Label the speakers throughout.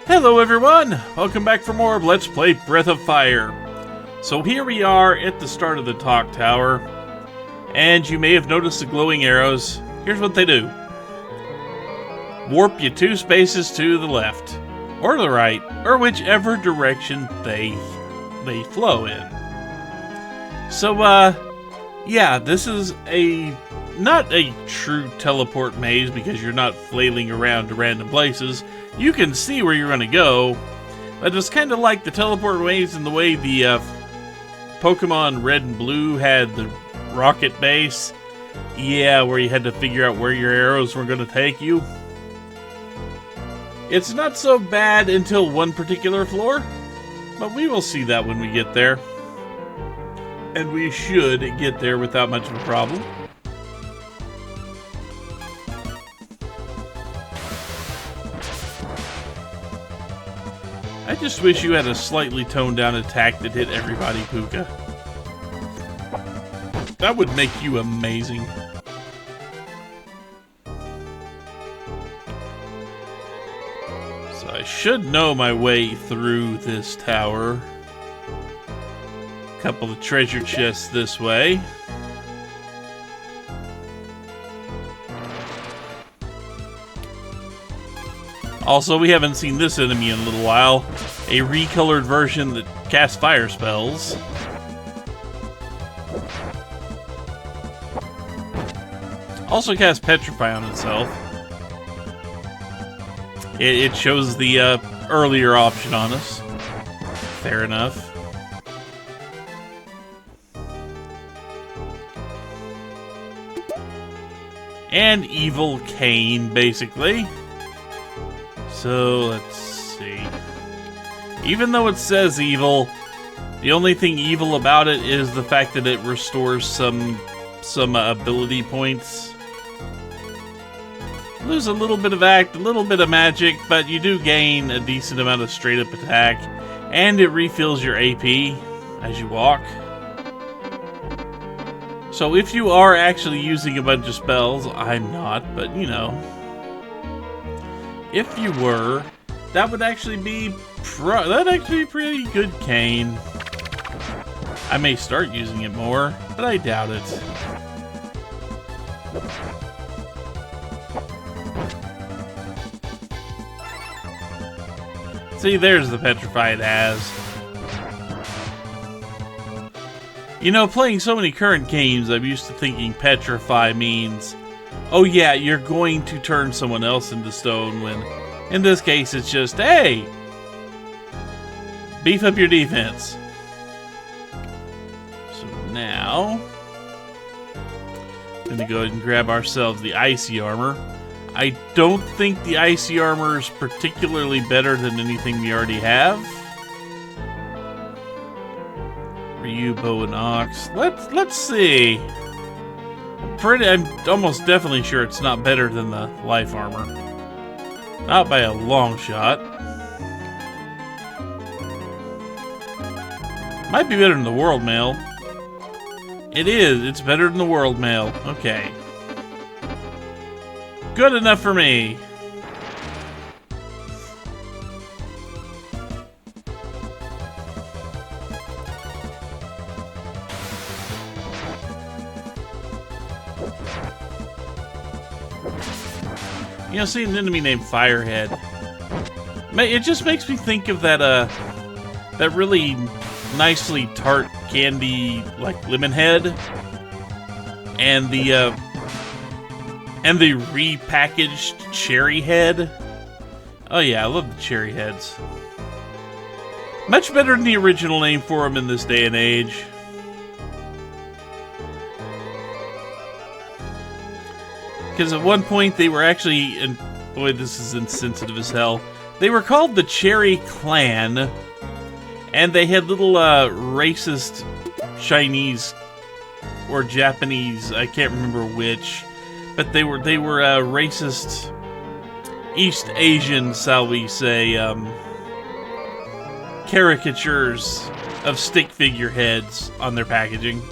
Speaker 1: Hello everyone! Welcome back for more of Let's Play Breath of Fire. So here we are at the start of the Tock Tower, and you may have noticed the glowing arrows. Here's what they do. Warp you 2 spaces to the left, or the right, or whichever direction they flow in. So, yeah, this is not a true teleport maze because you're not flailing around to random places. You can see where you're going to go, but it's kind of like the teleport maze in the way the Pokemon Red and Blue had the rocket base. Yeah, where you had to figure out where your arrows were going to take you. It's not so bad until one particular floor, but we will see that when we get there. And we should get there without much of a problem. I just wish you had a slightly toned down attack that hit everybody, Puka. That would make you amazing. So I should know my way through this tower. Couple of treasure chests this way. Also, we haven't seen this enemy in a little while. A recolored version that casts fire spells. Also casts Petrify on itself. It shows the earlier option on us. Fair enough. And Evil Cane, basically. So, let's see. Even though it says evil, the only thing evil about it is the fact that it restores some ability points. Lose a little bit of act, a little bit of magic, but you do gain a decent amount of straight up attack, and it refills your AP as you walk. So if you are actually using a bunch of spells, I'm not, but you know. If you were, that would actually be pretty good cane. I may start using it more, but I doubt it. See, there's the Petrify it has. You know, playing so many current games, I'm used to thinking Petrify means, oh yeah, you're going to turn someone else into stone, when in this case it's just, hey, beef up your defense. So now, I'm gonna go ahead and grab ourselves the icy armor. I don't think the icy armor is particularly better than anything we already have. Ryu, bow, and ox. Let's see. I'm almost definitely sure it's not better than the life armor. Not by a long shot. Might be better than the world mail. It is. It's better than the world mail. Okay. Good enough for me. You know, seeing an enemy named Firehead, it just makes me think of that really nicely tart candy, like lemon head, and the repackaged cherry head. Oh yeah, I love the cherry heads. Much better than the original name for them in this day and age. Because at one point they were actually, and boy, this is insensitive as hell, they were called the Cherry Clan, and they had little racist Chinese or Japanese, I can't remember which, but they were racist East Asian, shall we say, caricatures of stick figure heads on their packaging.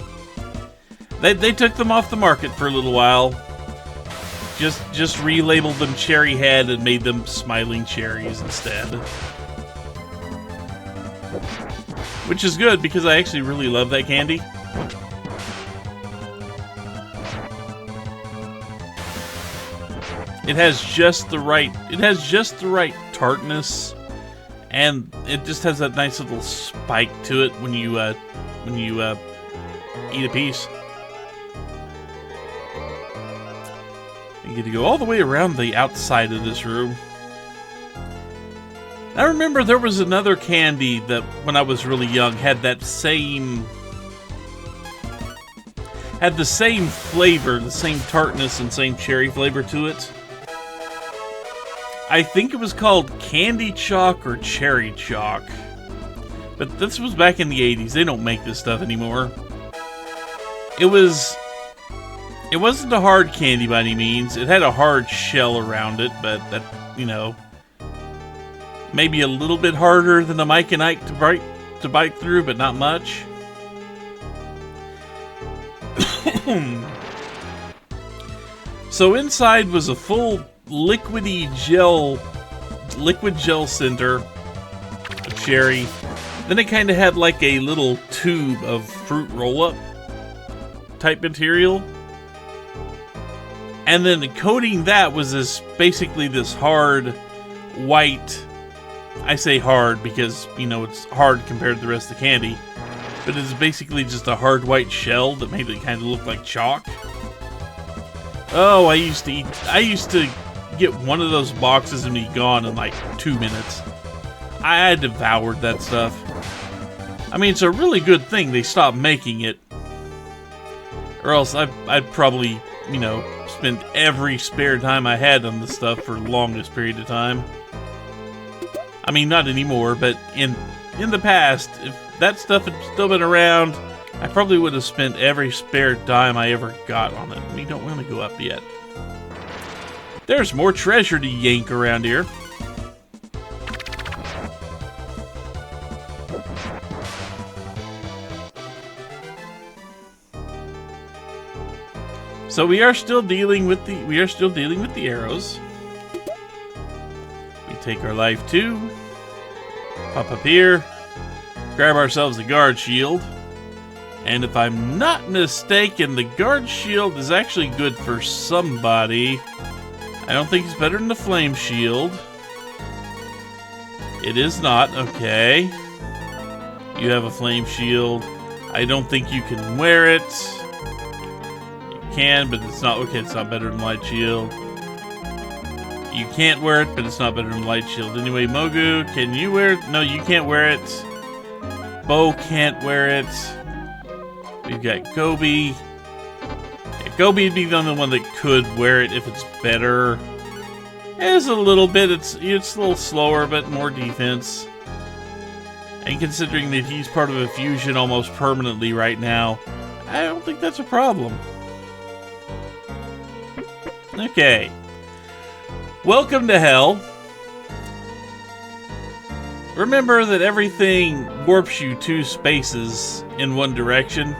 Speaker 1: They took them off the market for a little while. Just relabeled them Cherry Head and made them Smiling Cherries instead. Which is good because I actually really love that candy. It has just the right tartness, and it just has that nice little spike to it when you eat a piece. You get to go all the way around the outside of this room. I remember there was another candy that, when I was really young, had the same flavor, the same tartness and same cherry flavor to it. I think it was called Candy Chalk or Cherry Chalk. But this was back in the 80s. They don't make this stuff anymore. It wasn't a hard candy by any means. It had a hard shell around it, but that, you know, maybe a little bit harder than a Mike and Ike to bite through, but not much. So inside was a full liquid gel center of cherry. Then it kind of had like a little tube of fruit roll-up type material. And then coating that was basically this hard white. I say hard because, you know, it's hard compared to the rest of the candy. But it's basically just a hard white shell that made it kind of look like chalk. Oh, I used to get one of those boxes and be gone in like 2 minutes. I devoured that stuff. I mean, it's a really good thing they stopped making it. Or else I'd probably, you know, spend every spare time I had on this stuff for the longest period of time. I mean, not anymore, but in the past, if that stuff had still been around, I probably would have spent every spare dime I ever got on it. We don't want to go up yet. There's more treasure to yank around here. So we are still dealing with the arrows. We take our life 2, pop up here, grab ourselves a guard shield, and if I'm not mistaken, the guard shield is actually good for somebody. I don't think it's better than the flame shield. It is not. Okay. You have a flame shield. I don't think you can wear it. You can, but it's not. Okay, it's not better than light shield. You can't wear it, but it's not better than light shield. Anyway, Mogu, can you wear it? No, you can't wear it. Bo can't wear it. We've got Gobi. Gobi would be the only one that could wear it if it's better. It's a little bit, it's a little slower, but more defense. And considering that he's part of a fusion almost permanently right now, I don't think that's a problem. Okay. Welcome to hell. Remember that everything warps you 2 spaces in one direction.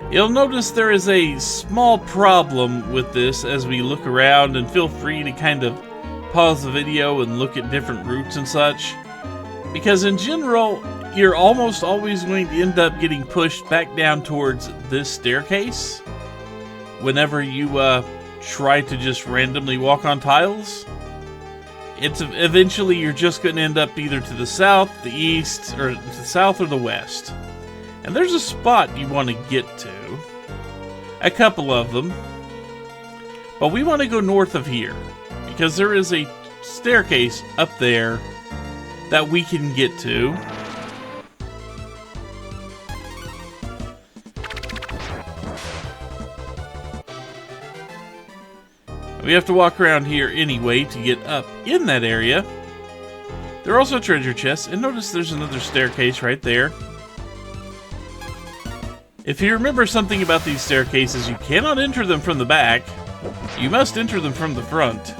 Speaker 1: You'll notice there is a small problem with this as we look around, and feel free to kind of pause the video and look at different routes and such. Because in general, you're almost always going to end up getting pushed back down towards this staircase whenever you try to just randomly walk on tiles. It's eventually you're just going to end up either to the south, the east, or the south or the west. And there's a spot you want to get to. A couple of them. But we want to go north of here, because there is a staircase up there that we can get to. We have to walk around here anyway to get up in that area. There are also treasure chests, and notice there's another staircase right there. If you remember something about these staircases, you cannot enter them from the back. You must enter them from the front.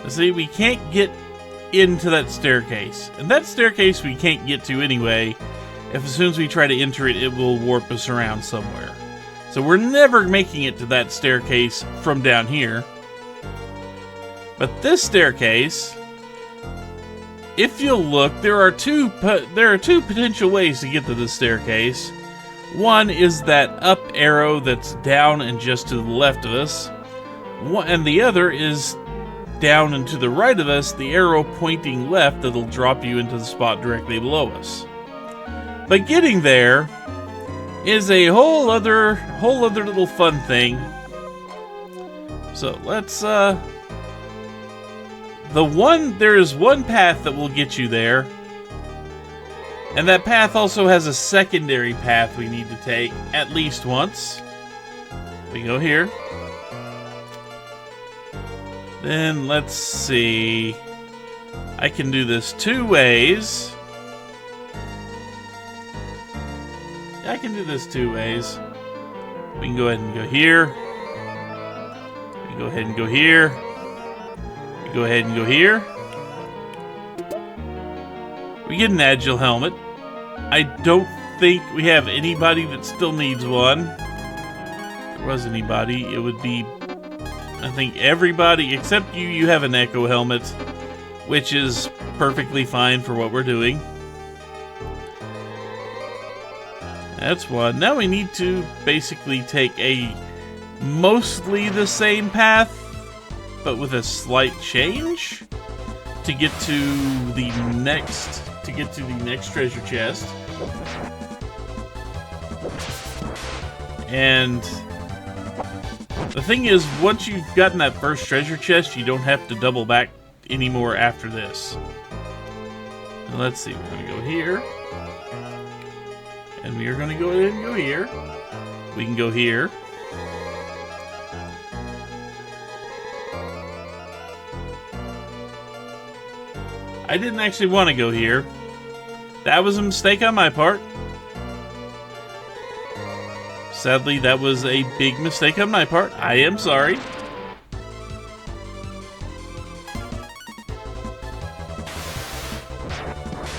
Speaker 1: See, we can't get into that staircase. And that staircase we can't get to anyway. If as soon as we try to enter it, it will warp us around somewhere. So we're never making it to that staircase from down here. But this staircase, if you'll look, there are two potential ways to get to this staircase. One is that up arrow that's down and just to the left of us. And the other is down and to the right of us, the arrow pointing left that'll drop you into the spot directly below us. But getting there is a whole other little fun thing. So let's there is one path that will get you there. And that path also has a secondary path we need to take at least once. We go here. Then let's see. I can do this two ways. I can do this two ways. We can go ahead and go here. We can go ahead and go here. We go ahead and go here. We get an agile helmet. I don't think we have anybody that still needs one. If there was anybody, it would be, I think, everybody except you. You have an echo helmet, which is perfectly fine for what we're doing. That's one. Now we need to basically take a mostly the same path, but with a slight change to get to the next treasure chest. And the thing is, once you've gotten that first treasure chest, you don't have to double back anymore after this. And let's see, we're going to go here. And we are going to go ahead and go here. We can go here. I didn't actually want to go here. That was a mistake on my part. Sadly, that was a big mistake on my part. I am sorry.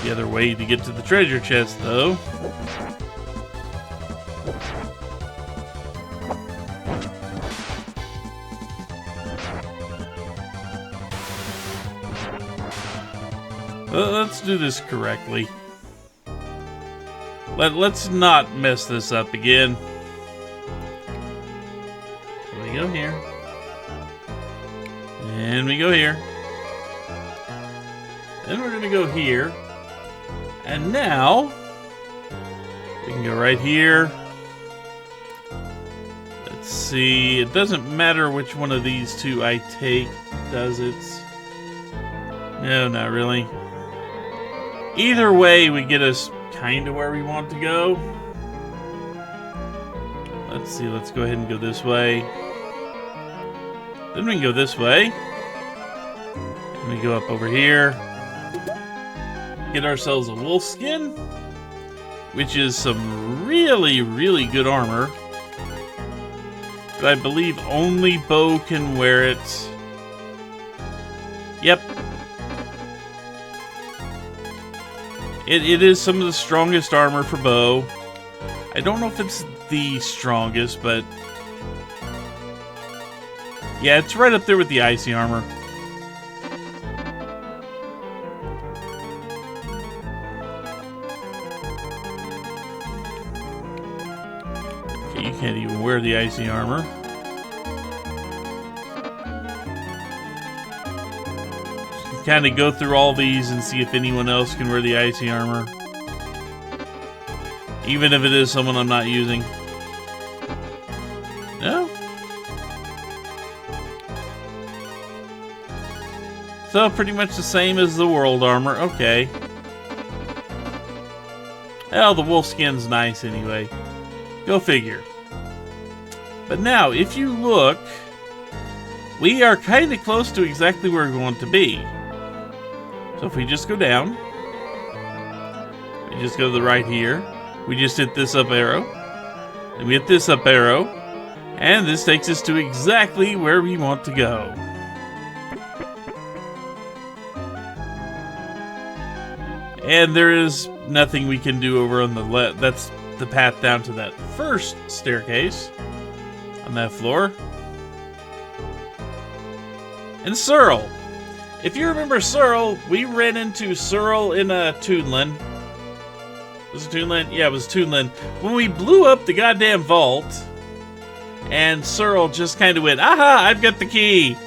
Speaker 1: The other way to get to the treasure chest, though. Let's do this correctly. Let's not mess this up again. So we go here. And we go here. Then we're going to go here. And now, we can go right here. Let's see. It doesn't matter which one of these two I take, does it? No, not really. Either way, we get us kind of where we want to go. Let's see, let's go ahead and go this way. Then we can go this way. And we go up over here. Get ourselves a wolf skin, which is some really, really good armor. But I believe only Bo can wear it. Yep. It is some of the strongest armor for Bo. I don't know if it's the strongest, but yeah, it's right up there with the icy armor. Okay, you can't even wear the icy armor. Kind of go through all these and see if anyone else can wear the icy armor, even if it is someone I'm not using. No? So pretty much the same as the world armor. Okay. Well, the wolf skin's nice anyway. Go figure. But now, if you look, we are kind of close to exactly where we want to be. So if we just go down, we just go to the right here, we just hit this up arrow, and we hit this up arrow, and this takes us to exactly where we want to go. And there is nothing we can do over on the left. That's the path down to that first staircase on that floor. And Searle. If you remember Searle, we ran into Searle in Toonland. Was it Toonland? Yeah, it was Toonland. When we blew up the goddamn vault, and Searle just kind of went, aha, I've got the key.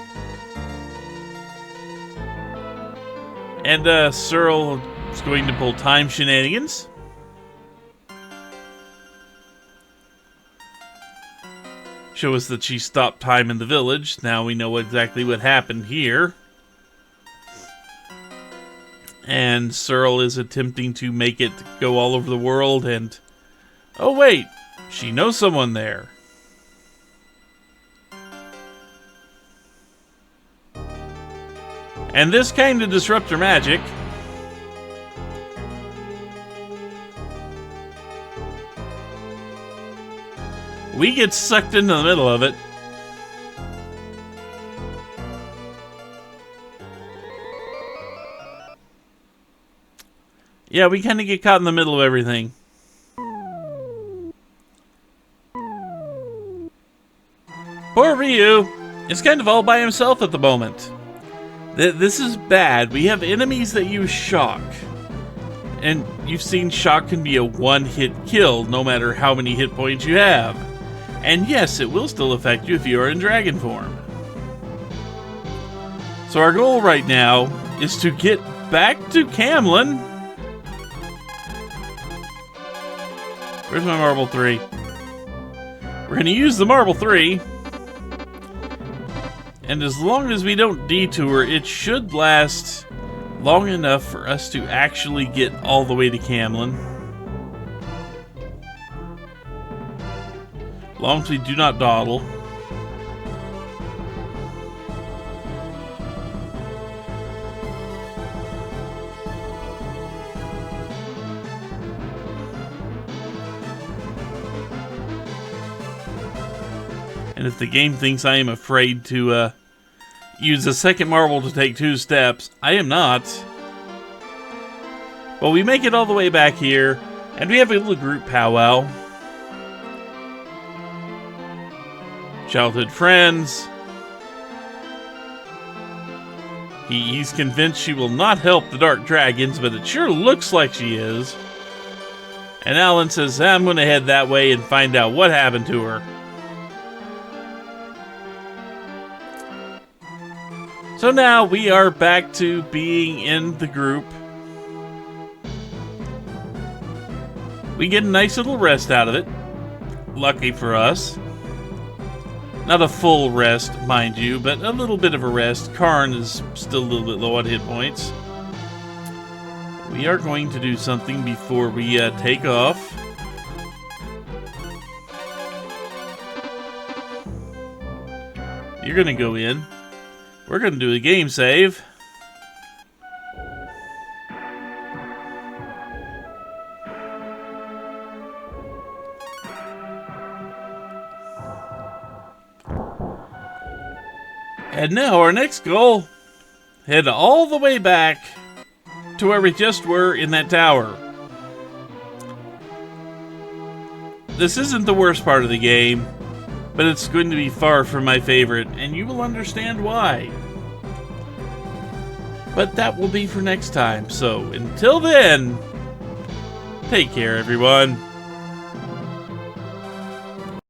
Speaker 1: And Searle is going to pull time shenanigans. Show us that she stopped time in the village. Now we know exactly what happened here. And Searle is attempting to make it go all over the world and... oh wait, she knows someone there. And this kind of disrupts her magic. We get sucked into the middle of it. Yeah, we kind of get caught in the middle of everything. Poor Ryu is kind of all by himself at the moment. This is bad. We have enemies that use shock. And you've seen shock can be a one-hit kill, no matter how many hit points you have. And yes, it will still affect you if you are in dragon form. So our goal right now is to get back to Camlin. Where's my marble 3? We're going to use the marble 3. And as long as we don't detour, it should last long enough for us to actually get all the way to Camlin. As long as we do not dawdle. And if the game thinks I am afraid to use a second marble to take 2 steps, I am not. Well, we make it all the way back here, and we have a little group powwow. Childhood friends. He's convinced she will not help the Dark Dragons, but it sure looks like she is. And Alan says, I'm going to head that way and find out what happened to her. So now we are back to being in the group. We get a nice little rest out of it. Lucky for us. Not a full rest, mind you, but a little bit of a rest. Karn is still a little bit low on hit points. We are going to do something before we take off. You're going to go in. We're going to do a game save. And now our next goal, head all the way back to where we just were in that tower. This isn't the worst part of the game, but it's going to be far from my favorite, and you will understand why. But that will be for next time, so until then, take care everyone.